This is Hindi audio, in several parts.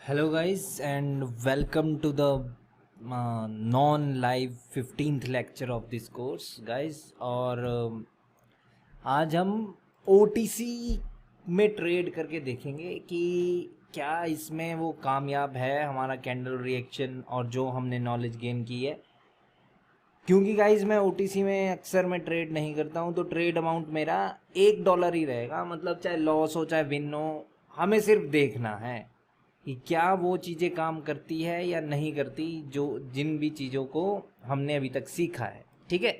Hello, guys, and welcome to the non-live 15th lecture of this course, guys. और आज हम OTC में ट्रेड करके देखेंगे कि क्या इसमें वो कामयाब है हमारा कैंडल रिएक्शन और जो हमने नॉलेज गेन की है। क्योंकि गाइज मैं OTC में अक्सर मैं ट्रेड नहीं करता हूँ, तो ट्रेड अमाउंट मेरा $1 ही रहेगा। मतलब चाहे लॉस हो चाहे विन हो, हमें सिर्फ देखना है कि क्या वो चीज़ें काम करती है या नहीं करती, जो जिन भी चीज़ों को हमने अभी तक सीखा है। ठीक है,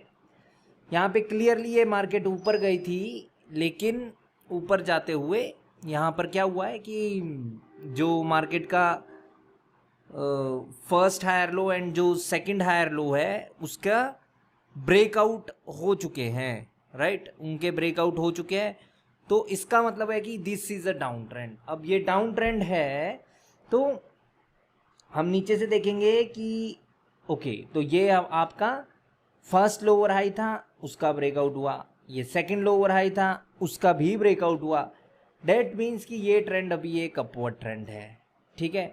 यहाँ पे क्लियरली ये मार्केट ऊपर गई थी, लेकिन ऊपर जाते हुए यहाँ पर क्या हुआ है कि जो मार्केट का फर्स्ट हायर लो एंड जो सेकंड हायर लो है उसका ब्रेकआउट हो चुके हैं, राइट। उनके ब्रेकआउट हो चुके हैं, तो इसका मतलब है कि this is a down trend. अब ये डाउन ट्रेंड है, तो हम नीचे से देखेंगे कि ओके, तो ये आपका फर्स्ट लोअर हाई था, उसका ब्रेकआउट हुआ। ये सेकंड लोअर हाई था, उसका भी ब्रेकआउट हुआ। डेट मीन्स कि ये ट्रेंड अभी एक अपवर्ड ट्रेंड है। ठीक है,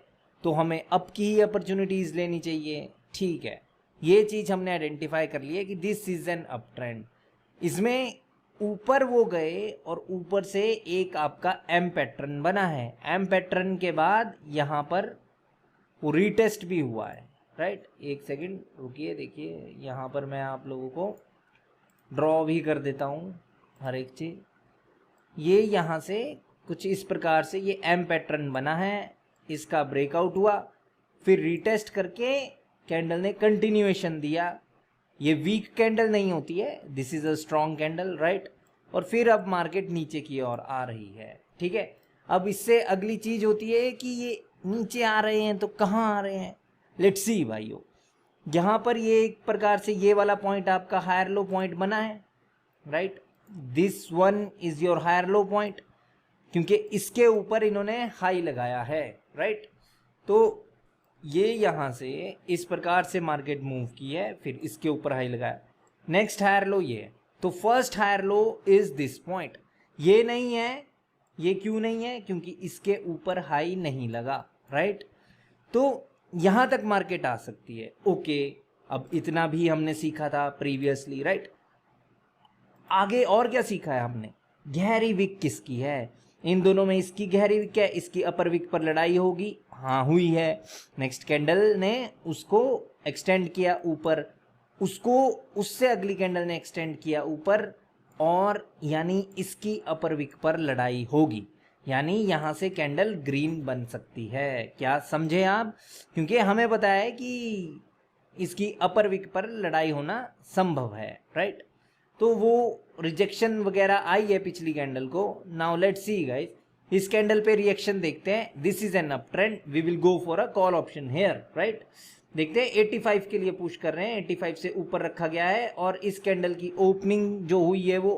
तो हमें अप की ही अपॉर्चुनिटीज लेनी चाहिए। ठीक है, ये चीज हमने आइडेंटिफाई कर लिया कि this is an up trend. इसमें ऊपर वो गए और ऊपर से एक आपका एम पैटर्न बना है। एम पैटर्न के बाद यहाँ पर वो रीटेस्ट भी हुआ है, राइट। एक सेकंड रुकिए, देखिए यहाँ पर मैं आप लोगों को ड्रॉ भी कर देता हूँ हर एक चीज। ये यहाँ से कुछ इस प्रकार से ये एम पैटर्न बना है, इसका ब्रेकआउट हुआ, फिर रीटेस्ट करके कैंडल ने कंटिन्यूएशन दिया। ये वीक कैंडल नहीं होती है, this is a strong candle, right. और फिर अब मार्केट नीचे की ओर आ रही है। ठीक है, अब इससे अगली चीज होती है कि ये नीचे आ रहे हैं, तो कहाँ आ रहे हैं, लेट्स सी भाइयों। यहाँ पर ये एक प्रकार से ये वाला पॉइंट आपका हायर लो पॉइंट बना है, right. This one is your higher low point, क्योंकि इसके ऊपर इन्होंने हाई लगाया है, राइट। तो ये यहाँ से इस प्रकार से मार्केट मूव की है, फिर इसके ऊपर हाई लगाया। नेक्स्ट हायर लो ये है, तो first higher low is this point. ये नहीं है, ये क्यों नहीं है? क्योंकि इसके ऊपर हाई नहीं लगा, राइट। तो यहां तक मार्केट आ सकती है। ओके, अब इतना भी हमने सीखा था प्रीवियसली, राइट। आगे और क्या सीखा है हमने? गहरी विक किसकी है? इन दोनों में इसकी गहरी विक है, इसकी अपर विक पर लड़ाई होगी। हाँ, हुई है। नेक्स्ट कैंडल ने उसको एक्सटेंड किया ऊपर, उसको उससे अगली कैंडल ने एक्सटेंड किया ऊपर, और यानी इसकी अपर विक पर लड़ाई होगी। यानी यहां से कैंडल ग्रीन बन सकती है। क्या समझे आप? क्योंकि हमें पता है कि इसकी अपर विक पर लड़ाई होना संभव है, राइट। तो वो रिजेक्शन वगैरह आई है पिछली कैंडल को। नाउ लेट्स सी गाइस, इस कैंडल पे रिएक्शन देखते हैं। This is an up trend, we will go for a call option here, right. देखते हैं 85 के लिए पुश कर रहे हैं, 85 से ऊपर रखा गया है, और इस कैंडल की ओपनिंग जो हुई है वो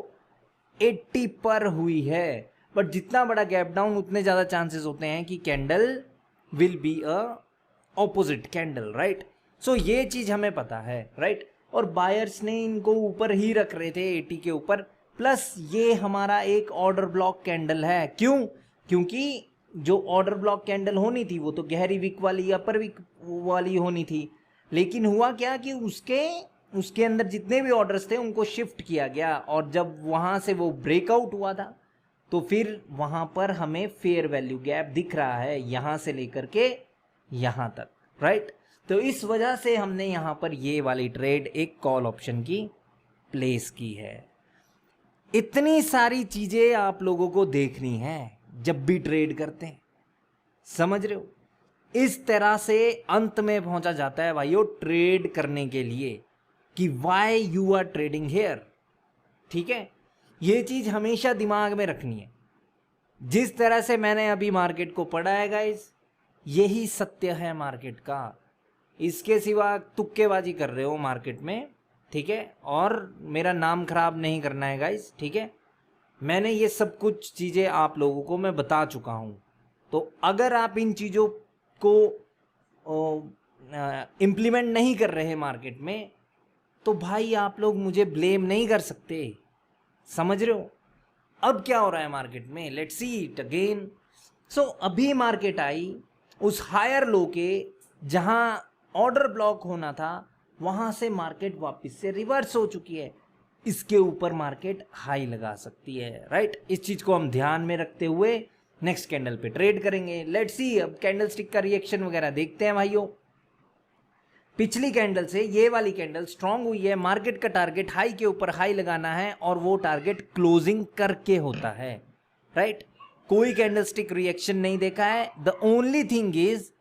80 पर हुई है। बट जितना बड़ा गैप डाउन, उतने ज्यादा चांसेस होते हैं कि candle will be a opposite candle, right. So ये चीज हमें पता है, राइट। और बायर्स ने इनको ऊपर ही रख रहे थे 80 के ऊपर। प्लस ये हमारा एक ऑर्डर ब्लॉक कैंडल है। क्यों? क्योंकि जो ऑर्डर ब्लॉक कैंडल होनी थी वो तो गहरी विक वाली, अपर विक वाली होनी थी। लेकिन हुआ क्या कि उसके अंदर जितने भी ऑर्डर्स थे उनको शिफ्ट किया गया, और जब वहां से वो ब्रेकआउट हुआ था, तो फिर वहां पर हमें फेयर वैल्यू गैप दिख रहा है, यहां से लेकर के यहां तक, राइट। तो इस वजह से हमने यहां पर ये वाली ट्रेड एक कॉल ऑप्शन की प्लेस की है। इतनी सारी चीजें आप लोगों को देखनी है जब भी ट्रेड करते हैं, समझ रहे हो? इस तरह से अंत में पहुंचा जाता है भाइयों ट्रेड करने के लिए, कि why you are trading here. ठीक है, ये चीज हमेशा दिमाग में रखनी है। जिस तरह से मैंने अभी मार्केट को पढ़ा है गाइस, यही सत्य है मार्केट का। इसके सिवा तुक्केबाजी कर रहे हो मार्केट में, ठीक है, और मेरा नाम खराब नहीं करना है गाइस, ठीक है। मैंने ये सब कुछ चीजें आप लोगों को मैं बता चुका हूं, तो अगर आप इन चीजों को इम्प्लीमेंट नहीं कर रहे मार्केट में, तो भाई आप लोग मुझे ब्लेम नहीं कर सकते, समझ रहे हो? अब क्या हो रहा है मार्केट में, लेट्स सी इट अगेन। सो अभी मार्केट आई उस हायर लो के जहां ऑर्डर ब्लॉक होना था वहां से मार्केट वापस से रिवर्स हो चुकी है, इसके ऊपर मार्केट हाई लगा सकती है, राइट। इस चीज को हम ध्यान में रखते हुए नेक्स्ट कैंडल पे ट्रेड करेंगे। लेट्स सी, अब कैंडल स्टिक का रिएक्शन वगैरह देखते हैं भाइयों। पिछली कैंडल से ये वाली कैंडल स्ट्रांग हुई है, मार्केट का टारगेट हाई के ऊपर हाई लगाना है और वो टारगेट क्लोजिंग करके होता है, राइट। कोई कैंडल स्टिक रिएक्शन नहीं देखा है। द ओनली थिंग इज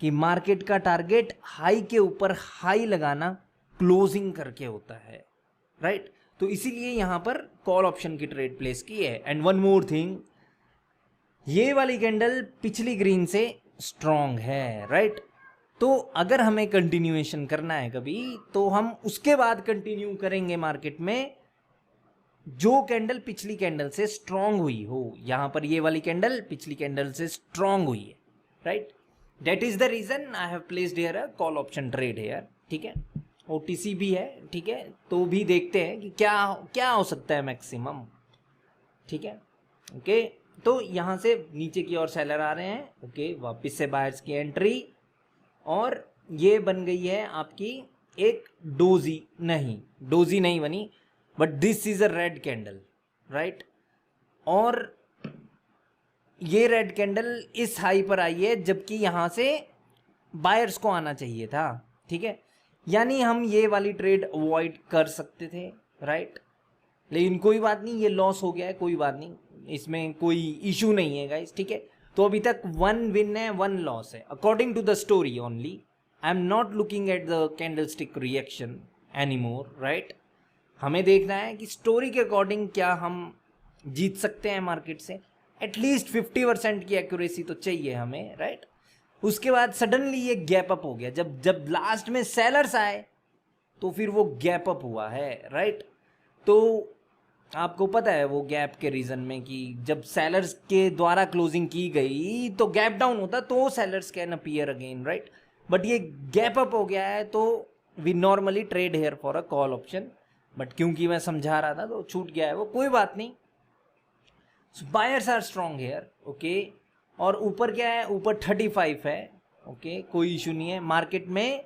कि मार्केट का टारगेट हाई के ऊपर हाई लगाना क्लोजिंग करके होता है, राइट। तो इसीलिए यहां पर कॉल ऑप्शन की ट्रेड प्लेस की है। एंड वन मोर थिंग, ये वाली कैंडल पिछली ग्रीन से स्ट्रांग है, राइट। तो अगर हमें कंटिन्यूएशन करना है कभी, तो हम उसके बाद कंटिन्यू करेंगे मार्केट में जो कैंडल पिछली कैंडल से स्ट्रांग हुई हो। यहां पर ये वाली कैंडल पिछली कैंडल से स्ट्रांग हुई है, right. That is the reason I have placed here a call option trade here, ठीक है। ओटीसी भी है, ठीक है। तो भी देखते हैं कि क्या क्या हो सकता है मैक्सिमम, ठीक है। ओके, तो यहां से नीचे की ओर सेलर आ रहे हैं, ओके। वापस से बायर्स की एंट्री, और ये बन गई है आपकी एक डोजी नहीं बनी, but this is a red candle, right. और ये रेड कैंडल इस हाई पर आई है जबकि यहां से बायर्स को आना चाहिए था, ठीक है। यानी हम ये वाली ट्रेड अवॉइड कर सकते थे, राइट। लेकिन कोई बात नहीं, ये लॉस हो गया है, कोई बात नहीं, इसमें कोई इशू नहीं है गाइस, ठीक है। तो अभी तक 1 विन है 1 लॉस है according to the story only. I am not looking at the candlestick reaction any more, right. हमें देखना है कि स्टोरी के अकॉर्डिंग क्या हम जीत सकते हैं मार्केट से। एटलीस्ट 50% की एक्यूरेसी तो चाहिए हमें, राइट। उसके बाद सडनली ये गैप अप हो गया, जब लास्ट में सेलर्स आए तो फिर वो गैप अप हुआ है, राइट। तो आपको पता है वो गैप के रीजन में कि जब सेलर्स के द्वारा क्लोजिंग की गई तो गैप डाउन होता तो sellers can appear again, right. But ये गैप अप हो गया है तो we normally trade here for a call option, but क्योंकि मैं समझा रहा था तो छूट गया है वो, कोई बात नहीं। Buyers are strong here, okay. और ऊपर क्या है, ऊपर 35 है, ओके। कोई इशू नहीं है मार्केट में,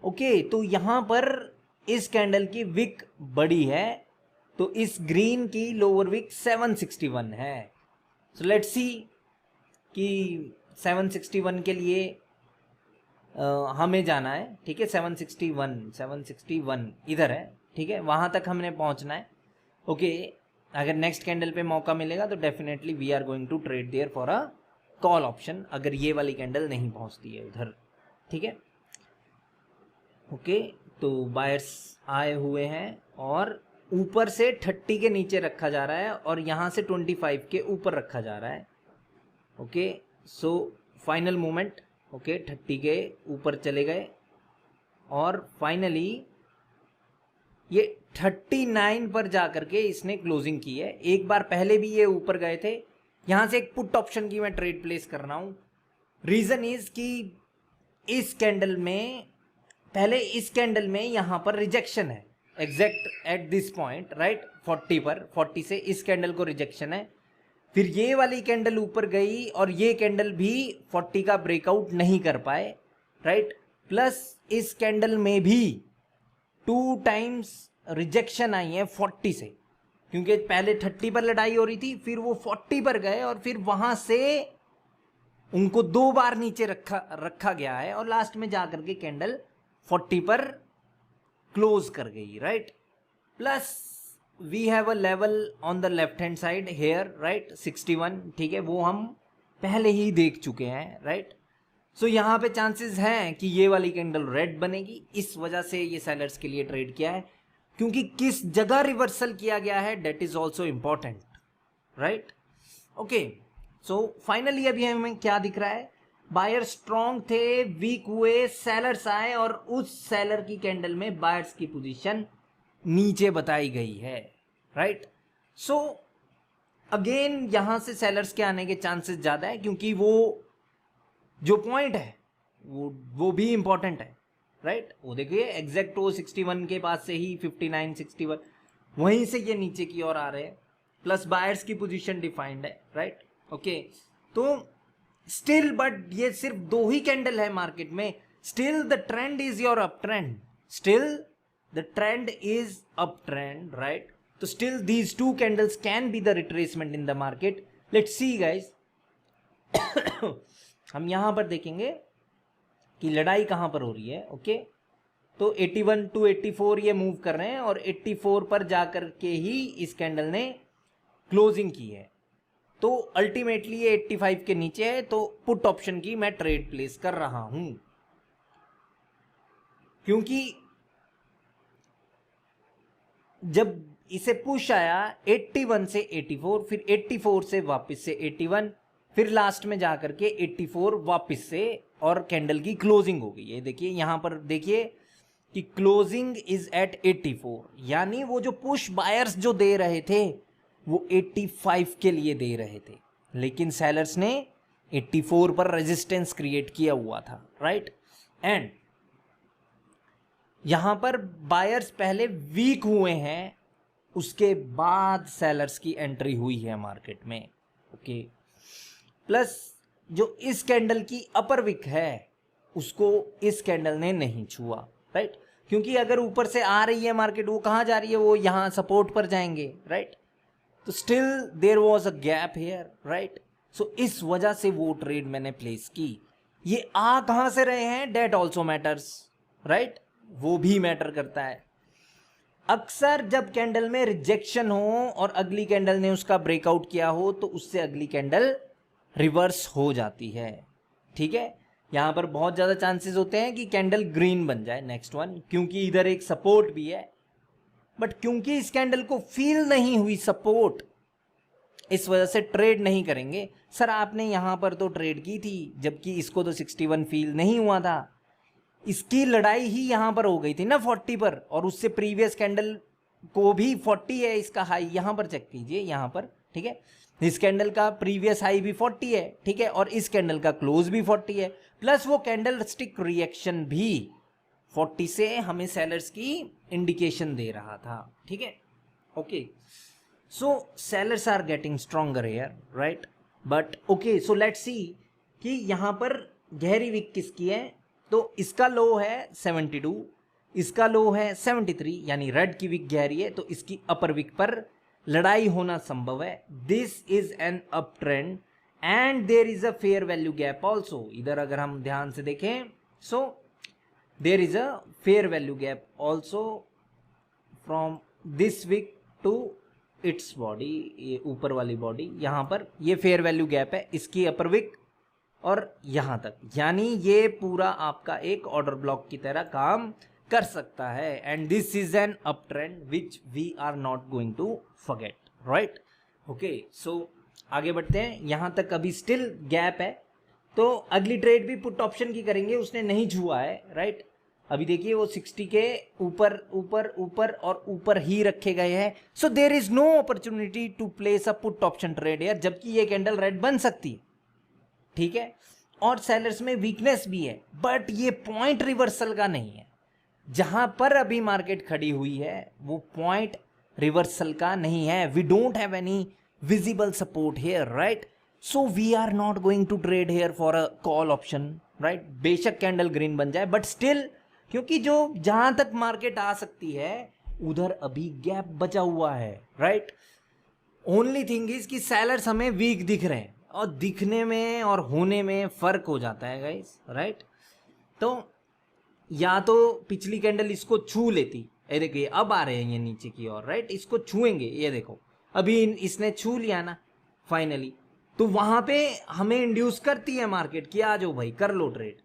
ओके। तो यहां पर इस कैंडल की विक बड़ी है, तो इस ग्रीन की लोअर विक 761 है। सो लेट्स सी कि 761 के लिए हमें जाना है, ठीक है। 761 इधर है, ठीक है। वहां तक हमने पहुंचना है, ओके। अगर नेक्स्ट कैंडल पे मौका मिलेगा तो definitely we are going to trade there for a call option, अगर ये वाली कैंडल नहीं पहुंचती है उधर, ठीक है, ओके। तो बायर्स आए हुए हैं और ऊपर से 30 के नीचे रखा जा रहा है और यहां से 25 के ऊपर रखा जा रहा है, okay. So final movement, okay. 30 के ऊपर चले गए और फाइनली ये 39 पर जाकर के इसने क्लोजिंग की है। एक बार पहले भी ये ऊपर गए थे। यहां से एक पुट ऑप्शन की मैं ट्रेड प्लेस कर रहा हूं। रीजन इज कि इस कैंडल में पहले इस कैंडल में यहां पर रिजेक्शन है exact at this point, right. 40 पर, 40 से इस कैंडल को रिजेक्शन है। फिर ये वाली कैंडल ऊपर गई और ये कैंडल भी 40 का ब्रेकआउट नहीं कर पाए, राइट। प्लस इस कैंडल में भी 2 टाइम्स रिजेक्शन आई है 40 से, क्योंकि पहले 30 पर लड़ाई हो रही थी, फिर वो 40 पर गए और फिर वहां से उनको 2 बार नीचे रखा गया है और लास्ट में जाकर के कैंडल 40 पर क्लोज कर गई, right. Plus we have a level on the left hand side here, right, 61, ठीक है। वो हम पहले ही देख चुके हैं, राइट। सो यहाँ पे चांसेस हैं कि ये वाली कैंडल रेड बनेगी, इस वजह से ये सेलर्स के लिए ट्रेड किया है। क्योंकि किस जगह रिवर्सल किया गया है that is also important, right, okay. So finally अभी हमें क्या दिख रहा है, बायर स्ट्रॉन्ग थे, वीक हुए, सेलर्स आए और उस सेलर की कैंडल में बायर्स की पोजीशन नीचे बताई गई है, राइट। सो अगेन यहां से सेलर्स के आने के चांसेस ज्यादा है क्योंकि वो जो पॉइंट है वो भी इंपॉर्टेंट है, राइट। वो देखिए एग्जैक्ट वो 61 के पास से ही 59 61 वहीं से ये नीचे की ओर आ रहे हैं, प्लस बायर्स की पोजीशन डिफाइंड है, राइट, ओके। तो स्टिल, बट ये सिर्फ 2 ही कैंडल है मार्केट में, still the trend is your up trend, still the trend is up trend, right? तो still these 2 candles can be the retracement in the market. Let's see guys. हम यहां पर देखेंगे कि लड़ाई कहां पर हो रही है. ओके, तो 81 टू 84 ये मूव कर रहे हैं और 84 पर जाकर के ही इस कैंडल ने क्लोजिंग की है. तो अल्टीमेटली ये 85 के नीचे है, तो पुट ऑप्शन की मैं ट्रेड प्लेस कर रहा हूं, क्योंकि जब इसे पुश आया 81 से 84, फिर 84 से वापस से 81, फिर लास्ट में जाकर के 84 वापस से, और कैंडल की क्लोजिंग हो गई है. देखिए यहां पर देखिए कि क्लोजिंग इज एट 84, यानी वो जो पुश बायर्स जो दे रहे थे वो 85 के लिए दे रहे थे, लेकिन सेलर्स ने 84 पर रेजिस्टेंस क्रिएट किया हुआ था, राइट? एंड यहां पर बायर्स पहले वीक हुए हैं, उसके बाद सेलर्स की एंट्री हुई है मार्केट में. ओके, प्लस जो इस कैंडल की अपर विक है उसको इस कैंडल ने नहीं छुआ, राइट? क्योंकि अगर ऊपर से आ रही है मार्केट, वो कहां जा रही है, वो यहां सपोर्ट पर जाएंगे, राइट? तो still there was a gap here, right? So इस वजह से वो ट्रेड मैंने प्लेस की. ये आ कहां से रहे हैं, डेट ऑल्सो मैटर्स, राइट? वो भी मैटर करता है. अक्सर जब कैंडल में रिजेक्शन हो और अगली कैंडल ने उसका ब्रेकआउट किया हो तो उससे अगली कैंडल रिवर्स हो जाती है. ठीक है, यहां पर बहुत ज्यादा चांसेस होते हैं कि कैंडल ग्रीन बन जाए नेक्स्ट वन, क्योंकि इधर एक सपोर्ट भी है. बट क्योंकि इस कैंडल को फील नहीं हुई सपोर्ट, इस वजह से ट्रेड नहीं करेंगे. सर आपने यहां पर तो ट्रेड की थी, जबकि इसको तो 61 फील नहीं हुआ था. इसकी लड़ाई ही यहां पर हो गई थी ना 40 पर, और उससे प्रीवियस कैंडल को भी 40 है इसका हाई, यहां पर चेक कीजिए यहां पर. ठीक है, इस कैंडल का प्रीवियस हाई भी 40 है, ठीक है, और इस कैंडल का क्लोज भी 40 है, प्लस वो कैंडल स्टिक रिएक्शन भी 40 से हमें सेलर्स की इंडिकेशन दे रहा था. ठीक है, okay, so sellers are getting stronger here, right? But okay, so let's see कि यहां पर गहरी विक किसकी है. तो इसका लो है 72, इसका लो है 73, यानी रेड की विक गहरी है, तो इसकी अपर विक पर लड़ाई होना संभव है. This is an up trend and there is a fair value gap also. इधर अगर हम ध्यान से देखें, so there is a fair value gap also from this wick to its body, ये ऊपर वाली बॉडी, यहां पर ये फेयर वैल्यू गैप है, इसकी अपर विक और यहां तक, यानी ये पूरा आपका एक ऑर्डर ब्लॉक की तरह काम कर सकता है. And this is an up trend which we are not going to forget, right? Okay, so आगे बढ़ते हैं. यहां तक अभी स्टिल गैप है, तो अगली ट्रेड भी पुट ऑप्शन की करेंगे, उसने नहीं छुआ है, राइट? अभी देखिए वो 60 के ऊपर ऊपर ऊपर और ऊपर ही रखे गए हैं. So there is no opportunity to place a put option trade यार, जबकि ये कैंडल रेड बन सकती है. ठीक है, और सेलर्स में वीकनेस भी है, बट ये पॉइंट रिवर्सल का नहीं है. जहां पर अभी मार्केट खड़ी हुई है वो पॉइंट रिवर्सल का नहीं है. We don't have any visible support here, right? So we are not going to trade here for a call option, right? बेशक कैंडल ग्रीन बन जाए, बट स्टिल, क्योंकि जो जहां तक मार्केट आ सकती है उधर अभी गैप बचा हुआ है, राइट? ओनली थिंग इज कि सेलर्स हमें वीक दिख रहे हैं, और दिखने में और होने में फर्क हो जाता है गाइस, राइट? तो या तो पिछली कैंडल इसको छू लेती, ये देखिए अब आ रहे हैं ये नीचे की ओर, राइट? इसको छुएंगे, ये देखो अभी इसने छू लिया ना फाइनली, तो वहां पे हमें इंड्यूस करती है मार्केट कि आ जाओ भाई कर लो ट्रेड.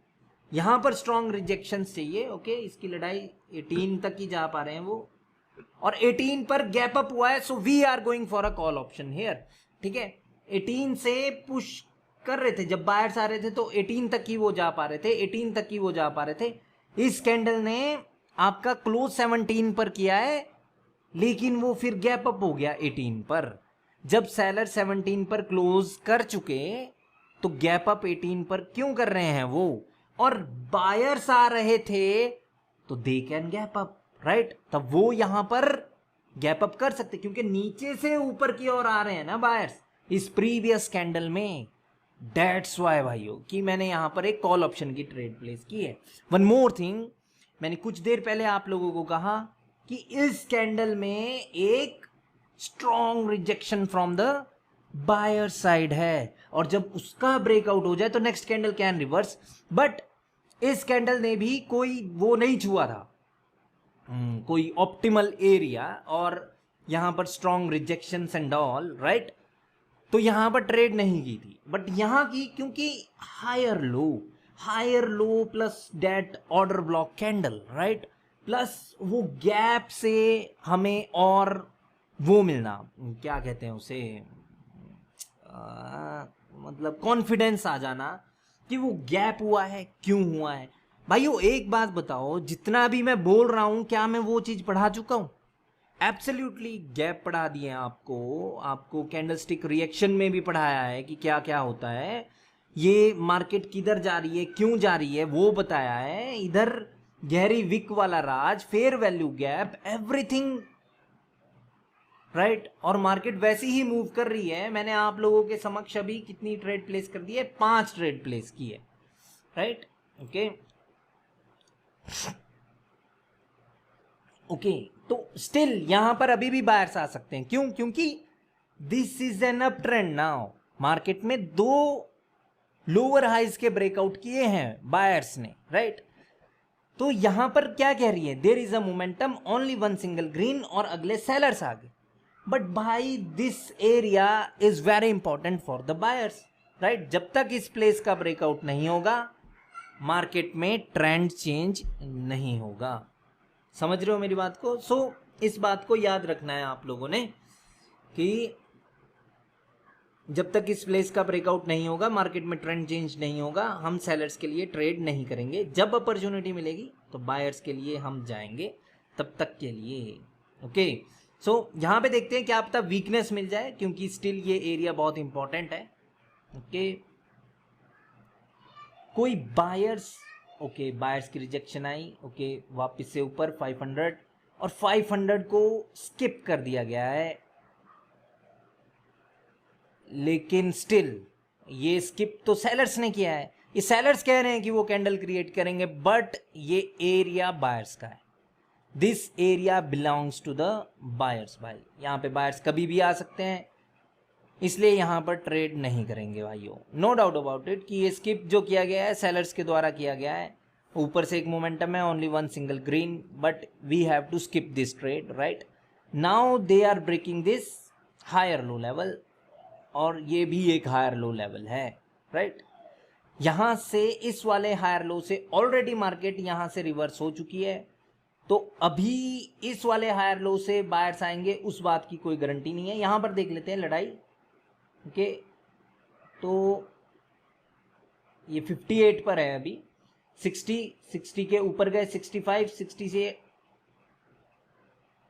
यहां पर स्ट्रॉन्ग रिजेक्शन चाहिए. ओके, इसकी लड़ाई 18 तक ही जा पा रहे हैं वो, और 18 पर गैप अप हुआ है, so we are going for a call option here. ठीक है, 18 से पुश कर रहे थे, जब बायर्स आ रहे थे तो 18 तक ही वो जा पा रहे थे, 18 तक ही वो जा पा रहे थे. इस कैंडल ने आपका क्लोज 17 पर किया है, लेकिन वो फिर गैप अप हो गया 18 पर. जब सेलर 17 पर क्लोज कर चुके तो गैप अप 18 पर क्यों कर रहे हैं वो, और बायर्स आ रहे थे तो they can gap up, right? तब वो यहां पर गैप अप कर सकते, क्योंकि नीचे से ऊपर की ओर आ रहे हैं ना बायर्स इस प्रीवियस कैंडल में. दैट्स वाई भाइयों कि मैंने यहाँ पर एक कॉल ऑप्शन की ट्रेड प्लेस की है। वन मोर थिंग, मैंने कुछ देर पहले आप लोगों को कहा कि इस कैंडल में एक strong rejection from the buyer side है, और जब उसका ब्रेकआउट हो जाए तो next candle can reverse, but इस कैंडल ने भी कोई वो नहीं छुआ था, कोई ऑप्टिमल एरिया, और यहां पर strong rejection and all, right. तो यहां पर ट्रेड नहीं की थी, बट यहां की क्योंकि higher low plus that order block candle, right, plus वो गैप से हमें और वो मिलना, क्या कहते हैं उसे, मतलब कॉन्फिडेंस आ जाना कि वो गैप हुआ है, क्यों हुआ है। भाइयों एक बात बताओ, जितना भी मैं बोल रहा हूं क्या मैं वो चीज पढ़ा चुका हूं? एब्सोल्युटली गैप पढ़ा दिए आपको कैंडलस्टिक रिएक्शन में भी पढ़ाया है कि क्या क्या होता है, ये मार्केट किधर जा रही है, क्यों जा रही है, वो बताया है। इधर गहरी विक वाला राज, fair value gap, everything, right. और मार्केट वैसी ही मूव कर रही है। मैंने आप लोगों के समक्ष अभी कितनी ट्रेड प्लेस कर दी है? 5 ट्रेड प्लेस की है, राइट। ओके, तो स्टिल यहां पर अभी भी बायर्स आ सकते हैं। क्यों? क्योंकि this is an up trend now. Market में 2 लोअर हाइज के ब्रेकआउट किए हैं बायर्स ने, राइट। तो यहां पर क्या कह रही है? There is a momentum, only one single green, और अगले सेलर्स आ गए। बट भाई this area is very important for the buyers, right. जब तक इस प्लेस का ब्रेकआउट नहीं होगा मार्केट में ट्रेंड चेंज नहीं होगा। समझ रहे हो मेरी बात को? सो इस बात को याद रखना है आप लोगों ने कि जब तक इस प्लेस का ब्रेकआउट नहीं होगा, मार्केट में ट्रेंड चेंज नहीं होगा, हम सेलर्स के लिए ट्रेड नहीं करेंगे। जब अपॉर्चुनिटी मिलेगी तो बायर्स के लिए हम जाएंगे, तब तक के लिए। ओके, सो यहां पे देखते हैं क्या पता वीकनेस मिल जाए, क्योंकि स्टिल ये एरिया बहुत इंपॉर्टेंट है। ओके, कोई बायर्स, ओके बायर्स की रिजेक्शन आई, ओके वापस से ऊपर 500, और 500 को स्किप कर दिया गया है। लेकिन स्टिल ये स्किप तो सेलर्स ने किया है। ये सेलर्स कह रहे हैं कि वो कैंडल क्रिएट करेंगे, बट ये एरिया बायर्स का है। This area belongs to the buyers. भाई यहाँ पे बायर्स कभी भी आ सकते हैं, इसलिए यहाँ पर ट्रेड नहीं करेंगे भाइयों। नो डाउट अबाउट इट कि ये स्किप जो किया गया है सेलर्स के द्वारा किया गया है। ऊपर से एक मोमेंटम है, only one single green, but we have to skip this trade, right. Now they are breaking this higher low level, और ये भी एक हायर लो लेवल है, राइट। यहां से इस वाले हायर लो से ऑलरेडी मार्केट यहां से रिवर्स हो चुकी है, तो अभी इस वाले हायर लो से बायर्स आएंगे उस बात की कोई गारंटी नहीं है। यहां पर देख लेते हैं लड़ाई। ओके, तो ये 58 पर है अभी, 60 के ऊपर गए, 65, 60 से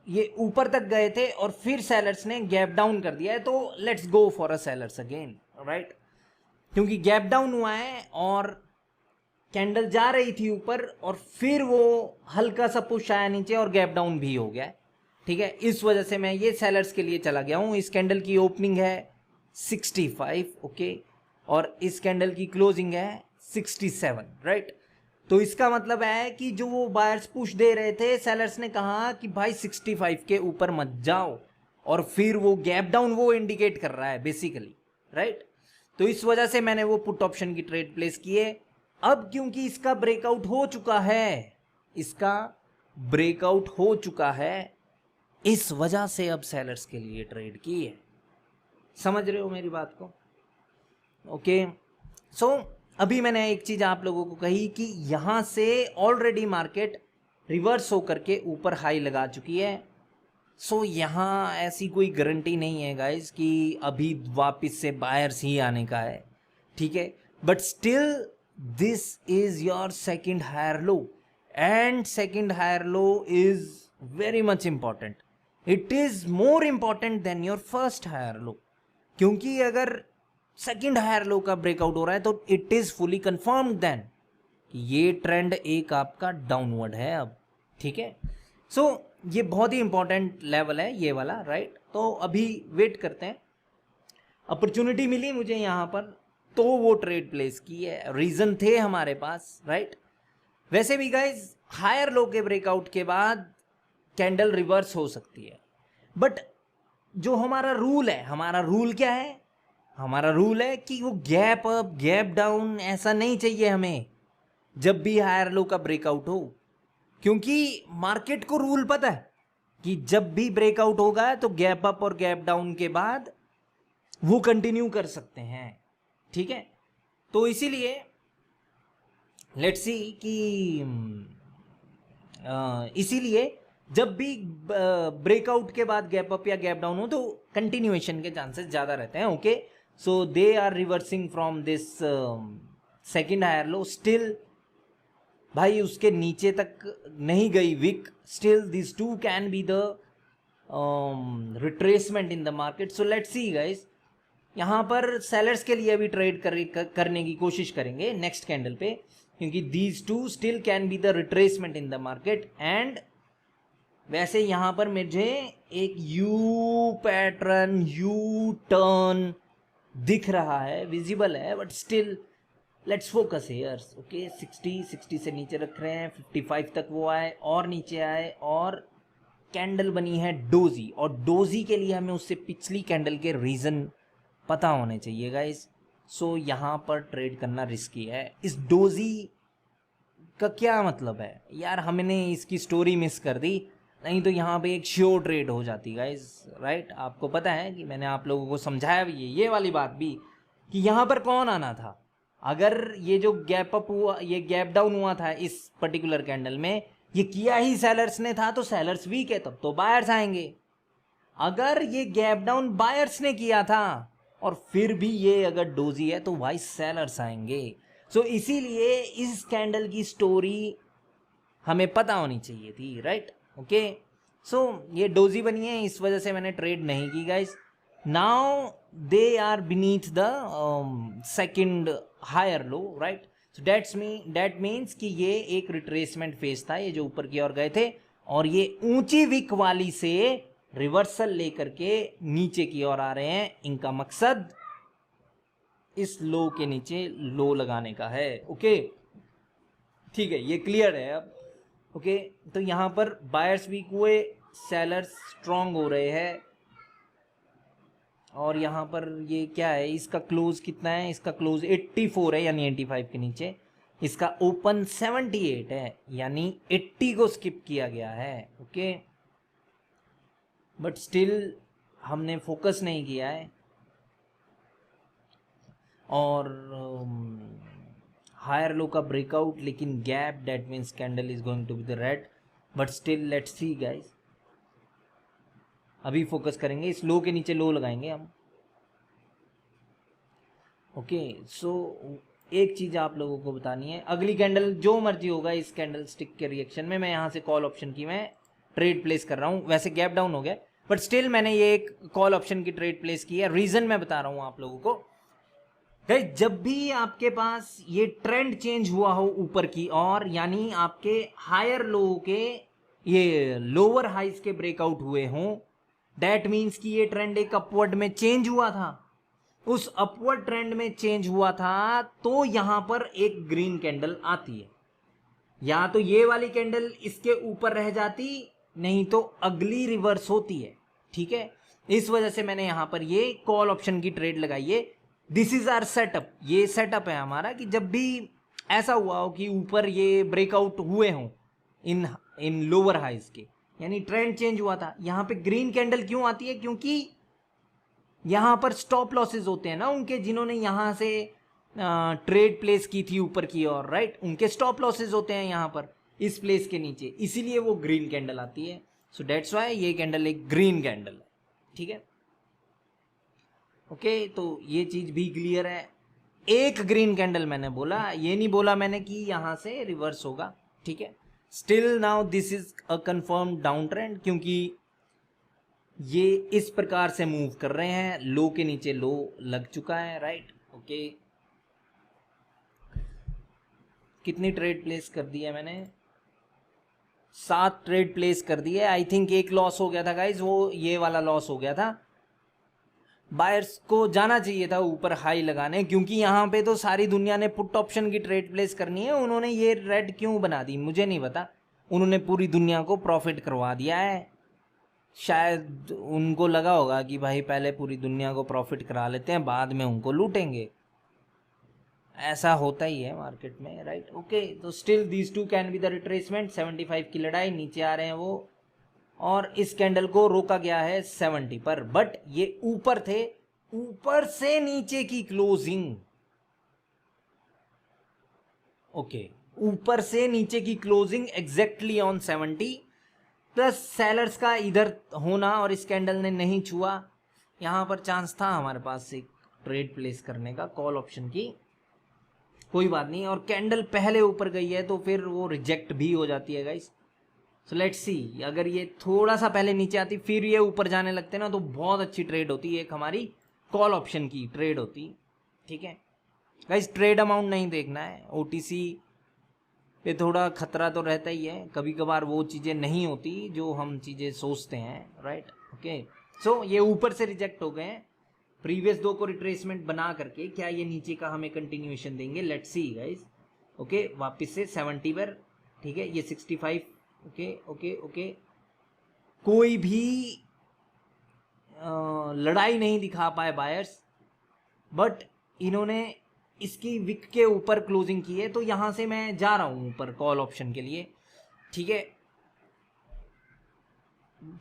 ये ऊपर तक गए थे, और फिर सेलर्स ने गैप डाउन कर दिया है। तो let's go for a sellers again, right, क्योंकि गैप डाउन हुआ है और कैंडल जा रही थी ऊपर, और फिर वो हल्का सा पुश आया नीचे और गैप डाउन भी हो गया, ठीक है। इस वजह से मैं ये सेलर्स के लिए चला गया हूं। इस कैंडल की ओपनिंग है 65, ओके, और इस कैंडल की क्लोजिंग है 67, राइट। तो इसका मतलब है कि जो वो बायर्स पुश दे रहे थे, सेलर्स ने कहा कि भाई 65 के ऊपर मत जाओ, और फिर वो गैप डाउन वो इंडिकेट कर रहा है बेसिकली, राइट। तो इस वजह से मैंने वो पुट ऑप्शन की ट्रेड प्लेस की है। अब क्योंकि इसका ब्रेकआउट हो चुका है, इसका ब्रेकआउट हो चुका है, इस वजह से अब सेलर्स के लिए ट्रेड की है। समझ रहे हो मेरी बात को? ओके, सो अभी मैंने एक चीज आप लोगों को कही कि यहां से ऑलरेडी मार्केट रिवर्स होकर के ऊपर हाई लगा चुकी है। सो यहां ऐसी कोई गारंटी नहीं है गाइस कि अभी वापस से बायर्स ही आने का है, ठीक है। But still this is your second higher low, and second higher low is very much important. It is more important than your first higher low, क्योंकि अगर सेकंड हायर लो का ब्रेकआउट हो रहा है तो it is fully confirmed then कि ये ट्रेंड एक आपका डाउनवर्ड है अब, ठीक है। सो ये बहुत ही इंपॉर्टेंट लेवल है ये वाला, राइट। तो अभी वेट करते हैं, अपॉर्चुनिटी मिली मुझे यहाँ पर तो वो ट्रेड प्लेस की है, रीजन थे हमारे पास, राइट। वैसे भी गाइज हायर लो के ब्रेकआउट के बाद कैंडल रिवर्स हो सकती है, बट जो हमारा रूल है, हमारा रूल क्या है, हमारा रूल है कि वो गैप अप गैप डाउन ऐसा नहीं चाहिए हमें जब भी हायर लो का ब्रेकआउट हो, क्योंकि मार्केट को रूल पता है कि जब भी ब्रेकआउट होगा तो गैप अप और गैप डाउन के बाद वो कंटिन्यू कर सकते हैं, ठीक है। तो इसीलिए लेट्स सी कि इसीलिए जब भी ब्रेकआउट के बाद गैप अप या गैप डाउन हो तो कंटिन्यूएशन के चांसेस ज़्यादा रहते हैं, okay. So they are reversing from this second higher low, still भाई उसके नीचे तक नहीं गई wick, still this too can be the retracement in the market. So let's see guys, यहाँ पर सेलर्स के लिए भी ट्रेड करने की कोशिश करेंगे नेक्स्ट कैंडल पे, क्योंकि these two still can be the retracement in the market. And वैसे यहाँ पर मुझे एक यू पैटर्न, यू टर्न दिख रहा है, विजिबल है, but still let's focus here, okay. 60 से नीचे रख रहे हैं, 55 तक वो आए और नीचे आए और कैंडल बनी है डोजी, और डोजी के लिए हमें उससे पिछली कैंडल के रीजन पता होने चाहिए गाइस। सो यहाँ पर ट्रेड करना रिस्की है। इस डोजी का क्या मतलब है यार, हमने इसकी स्टोरी मिस कर दी, नहीं तो यहाँ पे एक श्योर ट्रेड हो जाती गाइस, राइट। आपको पता है कि मैंने आप लोगों को समझाया भी है ये वाली बात भी कि यहाँ पर कौन आना था। अगर ये जो गैप अप हुआ, ये गैप डाउन हुआ था इस पर्टिकुलर कैंडल में, ये किया ही सेलर्स ने था, तो सेलर्स वीक है तब तो बायर्स आएंगे। अगर ये गैप डाउन बायर्स ने किया था और फिर भी ये अगर डोजी है तो भाई सेलर्स आएंगे। सो इसीलिए इस कैंडल की स्टोरी हमें पता होनी चाहिए थी, राइट, ओके। सो ये डोजी बनी है, इस वजह से मैंने ट्रेड नहीं की guys. Now they are beneath the second higher low, right. So that means कि ये एक रिट्रेसमेंट फेज था, ये जो ऊपर की ओर गए थे, और ये ऊंची विक वाली से रिवर्सल लेकर के नीचे की ओर आ रहे हैं। इनका मकसद इस लो के नीचे लो लगाने का है, ओके, ठीक है, ये क्लियर है अब, ओके। तो यहाँ पर बायर्स वीक हुए, सेलर्स स्ट्रांग हो रहे हैं, और यहाँ पर ये क्या है, इसका क्लोज कितना है, इसका क्लोज 84 है यानी 85 के नीचे, इसका ओपन 78 है यानी 80 को स्किप किया गया है, ओके। बट स्टिल हमने फोकस नहीं किया है, और हायर लो का ब्रेकआउट, लेकिन gap, that means candle is going to be the red, but still let's see guys. अभी फोकस करेंगे, इस लो के नीचे लो लगाएंगे हम, ओके। सो एक चीज आप लोगों को बतानी है, अगली कैंडल जो मर्जी होगा इस कैंडल स्टिक के रिएक्शन में, मैं यहाँ से कॉल ऑप्शन की मैं ट्रेड प्लेस कर रहा हूँ। वैसे गैप डाउन हो गया, बट स्टिल मैंने ये एक कॉल ऑप्शन की ट्रेड प्लेस की है। रीजन मैं बता रहा हूँ आप लोगों को, जब भी आपके पास ये ट्रेंड चेंज हुआ हो ऊपर की ओर, यानी आपके हायर लो के ये लोअर हाइज के ब्रेकआउट हुए हों, दैट मीन्स कि ये ट्रेंड एक अपवर्ड में चेंज हुआ था, उस अपवर्ड ट्रेंड में चेंज हुआ था, तो यहां पर एक ग्रीन कैंडल आती है। या तो ये वाली कैंडल इसके ऊपर रह जाती, नहीं तो अगली रिवर्स होती है, ठीक है। इस वजह से मैंने यहां पर ये कॉल ऑप्शन की ट्रेड लगाई है। दिस इज आवर सेटअप, ये सेटअप है हमारा कि जब भी ऐसा हुआ हो कि ऊपर ये ब्रेकआउट हुए हों इन लोअर हाइज के, यानी ट्रेंड चेंज हुआ था, यहां पे ग्रीन कैंडल क्यों आती है, क्योंकि यहां पर स्टॉप लॉसेस होते हैं ना उनके, जिन्होंने यहां से ट्रेड प्लेस की थी ऊपर की ओर, राइट, उनके स्टॉप लॉसेस होते हैं यहां पर इस प्लेस के नीचे, इसीलिए वो ग्रीन कैंडल आती है। सो दैट्स व्हाई ये कैंडल एक ग्रीन कैंडल है, ठीक है, ओके। तो ये चीज भी क्लियर है। एक ग्रीन कैंडल मैंने बोला, ये नहीं बोला मैंने कि यहां से रिवर्स होगा, ठीक है। Still now this is a confirm down trend, क्योंकि ये इस प्रकार से मूव कर रहे हैं, लो के नीचे लो लग चुका है, राइट, ओके। कितनी ट्रेड प्लेस कर दी है मैंने, 7 ट्रेड प्लेस कर दी है। आई थिंक एक लॉस हो गया था गाइज, वो ये वाला लॉस हो गया था, बायर्स को जाना चाहिए था ऊपर हाई लगाने, क्योंकि यहाँ पे तो सारी दुनिया ने पुट ऑप्शन की ट्रेड प्लेस करनी है। उन्होंने ये रेड क्यों बना दी मुझे नहीं पता, उन्होंने पूरी दुनिया को प्रॉफिट करवा दिया है। शायद उनको लगा होगा कि भाई पहले पूरी दुनिया को प्रॉफिट करा लेते हैं, बाद में उनको लूटेंगे। ऐसा होता ही है मार्केट में, राइट। ओके, तो still these two can be the retracement. 75 की लड़ाई, नीचे आ रहे हैं वो, और इस कैंडल को रोका गया है 70 पर, बट ये ऊपर थे, ऊपर से नीचे की क्लोजिंग। ओके, ऊपर से नीचे की closing exactly on 70, plus sellers का इधर होना और इस कैंडल ने नहीं छुआ। यहां पर चांस था हमारे पास एक ट्रेड प्लेस करने का कॉल ऑप्शन की, कोई बात नहीं। और कैंडल पहले ऊपर गई है तो फिर वो रिजेक्ट भी हो जाती है गाइस। सो लेट्स सी, अगर ये थोड़ा सा पहले नीचे आती फिर ये ऊपर जाने लगते ना, तो बहुत अच्छी ट्रेड होती है, एक हमारी कॉल ऑप्शन की ट्रेड होती। ठीक है गाइस, ट्रेड अमाउंट नहीं देखना है, ओटीसी पे थोड़ा खतरा तो रहता ही है, कभी कभार वो चीज़ें नहीं होती जो हम चीज़ें सोचते हैं, राइट। ओके, सो ये ऊपर से रिजेक्ट हो गए हैं, प्रीवियस दो को रिट्रेसमेंट बना करके क्या ये नीचे का हमें कंटिन्यूएशन देंगे, लेट्स सी गाइस। ओके, वापस से 70 पर, ठीक है, ये 65। ओके ओके ओके, कोई भी लड़ाई नहीं दिखा पाए बायर्स, बट इन्होंने इसकी विक के ऊपर क्लोजिंग की है, तो यहां से मैं जा रहा हूं ऊपर कॉल ऑप्शन के लिए। ठीक है,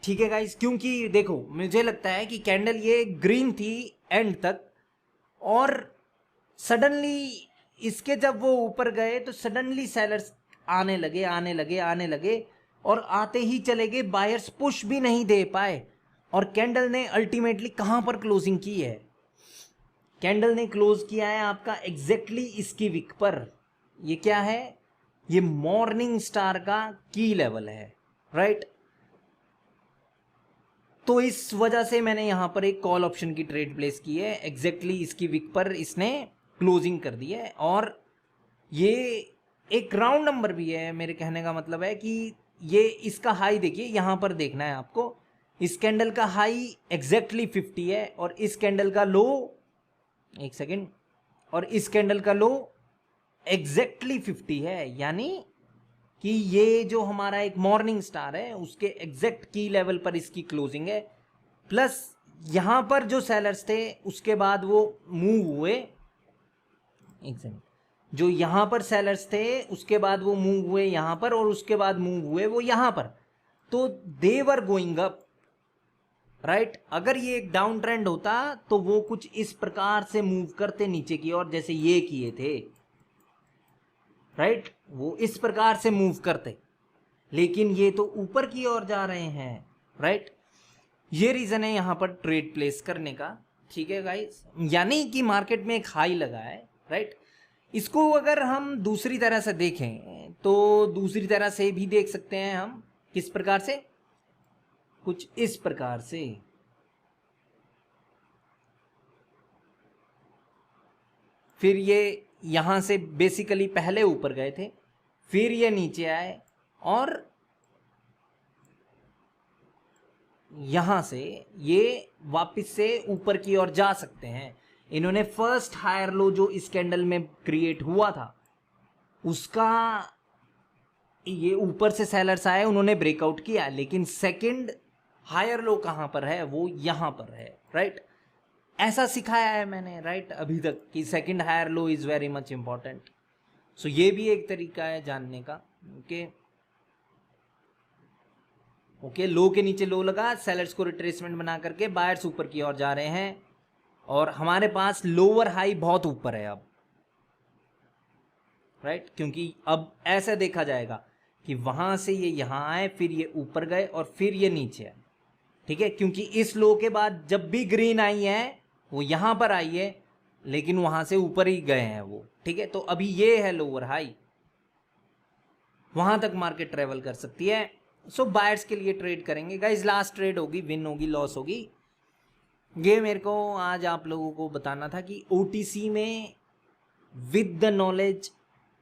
ठीक है गाइस, क्योंकि देखो मुझे लगता है कि कैंडल ये ग्रीन थी एंड तक, और सडनली इसके जब वो ऊपर गए तो सडनली सेलर्स आने लगे आने लगे आने लगे, और आते ही चले गए, बायर्स पुश भी नहीं दे पाए। और कैंडल ने अल्टीमेटली कहां पर क्लोजिंग की है, कैंडल ने क्लोज किया है आपका एग्जैक्टली इसकी विक पर। ये क्या है, ये मॉर्निंग स्टार का की लेवल है, राइट। तो इस वजह से मैंने यहां पर एक कॉल ऑप्शन की ट्रेड प्लेस की है, एग्जैक्टली इसकी विक पर इसने क्लोजिंग कर दी है। और ये एक राउंड नंबर भी है, मेरे कहने का मतलब है कि ये इसका हाई देखिए, यहां पर देखना है आपको, इस कैंडल का हाई एग्जैक्टली 50 है, और इस कैंडल का लो, एक सेकेंड, और इस कैंडल का लो एग्जैक्टली 50 है, यानी कि ये जो हमारा एक मॉर्निंग स्टार है उसके एग्जैक्ट की लेवल पर इसकी क्लोजिंग है। प्लस यहां पर जो सेलर्स थे उसके बाद वो मूव हुए, एक सेकेंड, जो यहां पर सेलर्स थे उसके बाद वो मूव हुए यहां पर, और उसके बाद मूव हुए वो यहां पर, तो दे वर गोइंग अप, राइट। अगर ये एक डाउन ट्रेंड होता तो वो कुछ इस प्रकार से मूव करते नीचे की ओर, जैसे ये किए थे, राइट, वो इस प्रकार से मूव करते, लेकिन ये तो ऊपर की ओर जा रहे हैं, राइट। ये रीजन है यहां पर ट्रेड प्लेस करने का। ठीक है गाइस, यानी कि मार्केट में एक हाई लगा है, राइट। इसको अगर हम दूसरी तरह से देखें तो दूसरी तरह से भी देख सकते हैं हम, किस प्रकार से, कुछ इस प्रकार से, फिर ये यहां से बेसिकली पहले ऊपर गए थे, फिर ये नीचे आए, और यहां से ये वापस से ऊपर की ओर जा सकते हैं। इन्होंने फर्स्ट हायर लो जो इस कैंडल में क्रिएट हुआ था उसका, ये ऊपर से सेलर्स आए, उन्होंने ब्रेकआउट किया, लेकिन सेकंड हायर लो कहां पर है, वो यहां पर है, राइट। ऐसा सिखाया है मैंने, राइट, अभी तक कि second higher low is very much important. So ये भी एक तरीका है जानने का। ओके ओके, लो के नीचे लो लगा, सेलर्स को रिट्रेसमेंट बना करके बायर्स ऊपर की ओर जा रहे हैं, और हमारे पास लोअर हाई बहुत ऊपर है अब, राइट, क्योंकि अब ऐसा देखा जाएगा कि वहां से ये यहां आए, फिर ये ऊपर गए, और फिर ये नीचे आए। ठीक है, क्योंकि इस लो के बाद जब भी ग्रीन आई है वो यहां पर आई है, लेकिन वहां से ऊपर ही गए हैं वो। ठीक है, तो अभी ये है लोअर हाई, वहां तक मार्केट ट्रेवल कर सकती है। सो बायर्स के लिए ट्रेड करेंगे गाइस, लास्ट ट्रेड होगी, विन होगी लॉस होगी, ये मेरे को आज आप लोगों को बताना था कि ओटीसी में with the knowledge,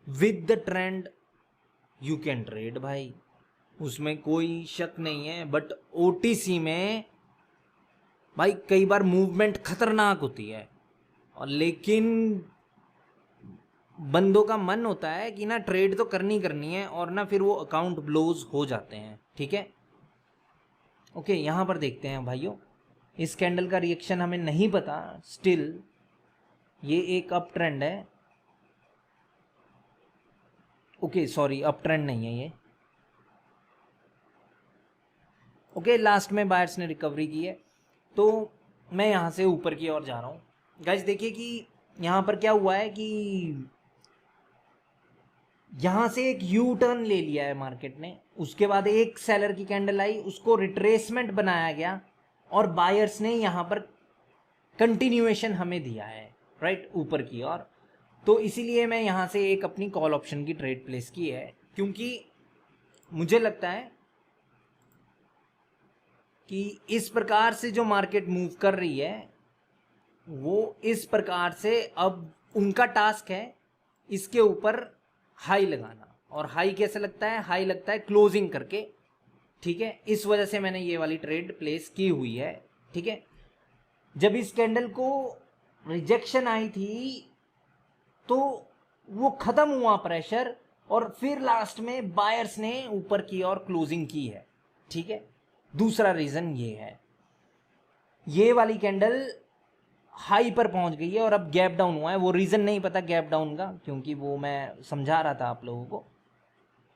with the trend, you can trade भाई, उसमें कोई शक नहीं है। बट ओटीसी में भाई कई बार मूवमेंट खतरनाक होती है, और लेकिन बंदों का मन होता है कि ना ट्रेड तो करनी है, और ना फिर वो अकाउंट ब्लोज हो जाते हैं। ठीक है, ओके, यहाँ पर देखते हैं भाइयों, इस कैंडल का रिएक्शन हमें नहीं पता, स्टिल ये एक अप ट्रेंड है। ओके सॉरी, अप ट्रेंड नहीं है ये। ओके, लास्ट में बायर्स ने रिकवरी की है, तो मैं यहाँ से ऊपर की ओर जा रहा हूँ। गाइस देखिए कि यहाँ पर क्या हुआ है कि यहाँ से एक यू टर्न ले लिया है मार्केट ने, उसके बाद एक सेलर की कैंडल आई, उसको रिट्रेसमेंट बनाया गया, और बायर्स ने यहाँ पर कंटिन्यूएशन हमें दिया है, राइट, ऊपर की ओर। तो इसीलिए मैं यहाँ से एक अपनी कॉल ऑप्शन की ट्रेड प्लेस की है, क्योंकि मुझे लगता है कि इस प्रकार से जो मार्केट मूव कर रही है वो इस प्रकार से अब उनका टास्क है इसके ऊपर हाई लगाना। और हाई कैसे लगता है? हाई लगता है क्लोजिंग करके। ठीक है, इस वजह से मैंने ये वाली ट्रेड प्लेस की हुई है। ठीक है, जब इस कैंडल को रिजेक्शन आई थी तो वो खत्म हुआ प्रेशर, और फिर लास्ट में बायर्स ने ऊपर की ओर क्लोजिंग की है। ठीक है, दूसरा रीजन ये है, ये वाली कैंडल हाई पर पहुंच गई है और अब गैप डाउन हुआ है। वो रीजन नहीं पता गैप डाउन का, क्योंकि वो मैं समझा रहा था आप लोगों को,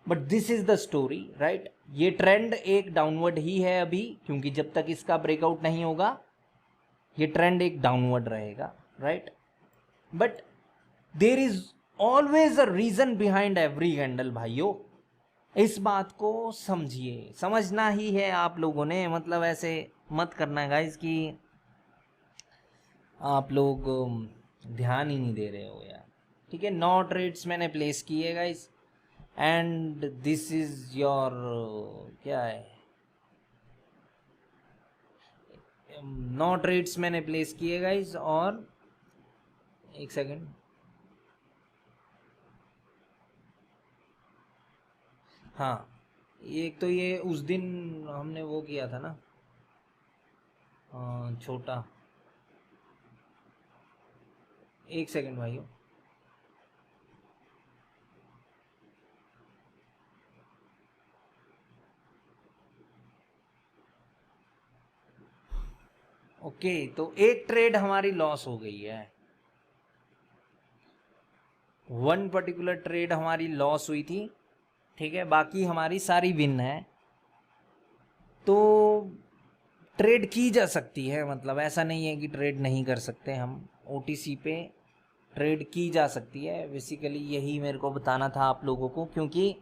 but this is the story, right. ये ट्रेंड एक डाउनवर्ड ही है अभी, क्योंकि जब तक इसका ब्रेकआउट नहीं होगा ये ट्रेंड एक डाउनवर्ड रहेगा, right. But there is always a reason behind every candle भाइयों, इस बात को समझिए, समझना ही है आप लोगों ने। मतलब ऐसे मत करना गाइस कि आप लोग ध्यान ही नहीं दे रहे हो यार। ठीक है, 9 ट्रेड्स मैंने प्लेस किए guys, and this is your क्या है, 9 ट्रेड्स मैंने प्लेस किए गाइस। और एक सेकेंड, हाँ, एक तो ये उस दिन हमने वो किया था ना, छोटा, एक सेकेंड भाइयों, ओके, तो एक ट्रेड हमारी लॉस हो गई है, वन पर्टिकुलर ट्रेड हमारी लॉस हुई थी। ठीक है, बाकी हमारी सारी विन है। तो ट्रेड की जा सकती है, मतलब ऐसा नहीं है कि ट्रेड नहीं कर सकते हम। ओटीसी पे ट्रेड की जा सकती है, बेसिकली यही मेरे को बताना था आप लोगों को, क्योंकि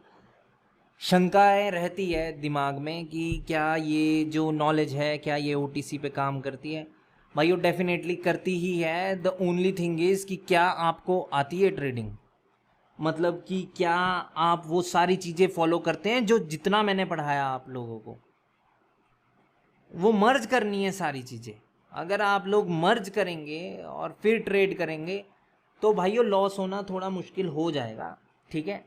शंकाएं रहती है दिमाग में कि क्या ये जो नॉलेज है क्या ये ओटीसी पे काम करती है। भाई वो डेफिनेटली करती ही है। द ओनली थिंग इज़ कि क्या आपको आती है ट्रेडिंग, मतलब कि क्या आप वो सारी चीज़ें फॉलो करते हैं जो जितना मैंने पढ़ाया आप लोगों को। वो मर्ज करनी है सारी चीज़ें। अगर आप लोग मर्ज करेंगे और फिर ट्रेड करेंगे तो भाइयों लॉस होना थोड़ा मुश्किल हो जाएगा। ठीक है,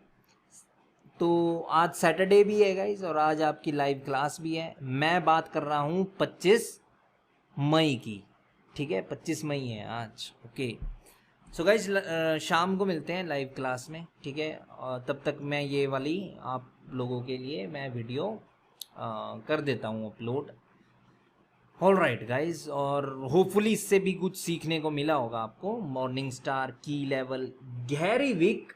तो आज सैटरडे भी है गाइस, और आज आपकी लाइव क्लास भी है। मैं बात कर रहा हूँ 25 मई की। ठीक है, 25 मई है आज। ओके, सो गाइज शाम को मिलते हैं लाइव क्लास में। ठीक है, और तब तक मैं ये वाली आप लोगों के लिए मैं वीडियो कर देता हूँ अपलोड। ऑल राइट गाइज, और होपफुली इससे भी कुछ सीखने को मिला होगा आपको। मॉर्निंग स्टार की लेवल गहरी विक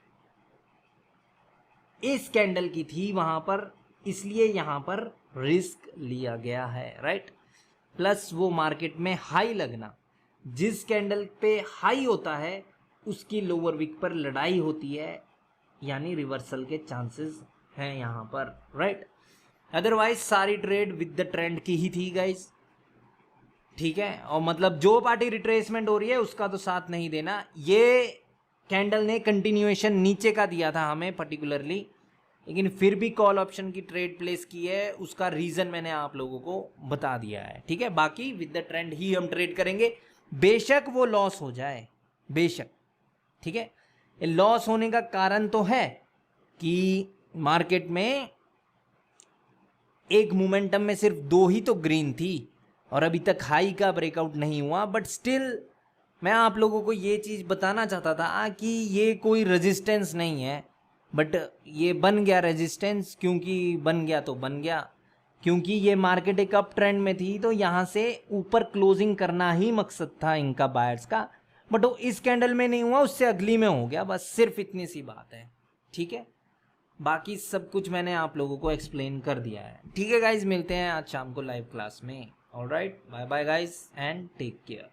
इस कैंडल की थी वहां पर, इसलिए यहाँ पर रिस्क लिया गया है, राइट। प्लस वो मार्केट में हाई लगना, जिस कैंडल पे हाई होता है उसकी लोअर विक पर लड़ाई होती है, यानी रिवर्सल के चांसेस हैं यहाँ पर, राइट। अदरवाइज सारी ट्रेड विद द ट्रेंड की ही थी गाइज। ठीक है, और मतलब जो पार्टी रिट्रेसमेंट हो रही है उसका तो साथ नहीं देना। ये कैंडल ने कंटिन्यूएशन नीचे का दिया था हमें पर्टिकुलरली, लेकिन फिर भी कॉल ऑप्शन की ट्रेड प्लेस की है, उसका रीजन मैंने आप लोगों को बता दिया है। ठीक है, बाकी विद द ट्रेंड ही हम ट्रेड करेंगे, बेशक वो लॉस हो जाए, बेशक। ठीक है, लॉस होने का कारण तो है कि मार्केट में एक मोमेंटम में सिर्फ 2 ही तो ग्रीन थी, और अभी तक हाई का ब्रेकआउट नहीं हुआ, बट स्टिल मैं आप लोगों को ये चीज़ बताना चाहता था कि ये कोई रेजिस्टेंस नहीं है, बट ये बन गया रेजिस्टेंस। क्योंकि बन गया तो बन गया, क्योंकि ये मार्केट एक अप ट्रेंड में थी, तो यहाँ से ऊपर क्लोजिंग करना ही मकसद था इनका बायर्स का, बट वो इस कैंडल में नहीं हुआ, उससे अगली में हो गया, बस सिर्फ इतनी सी बात है। ठीक है, बाकी सब कुछ मैंने आप लोगों को एक्सप्लेन कर दिया है। ठीक है गाइज, मिलते हैं आज शाम को लाइव क्लास में। Alright, bye bye guys and take care.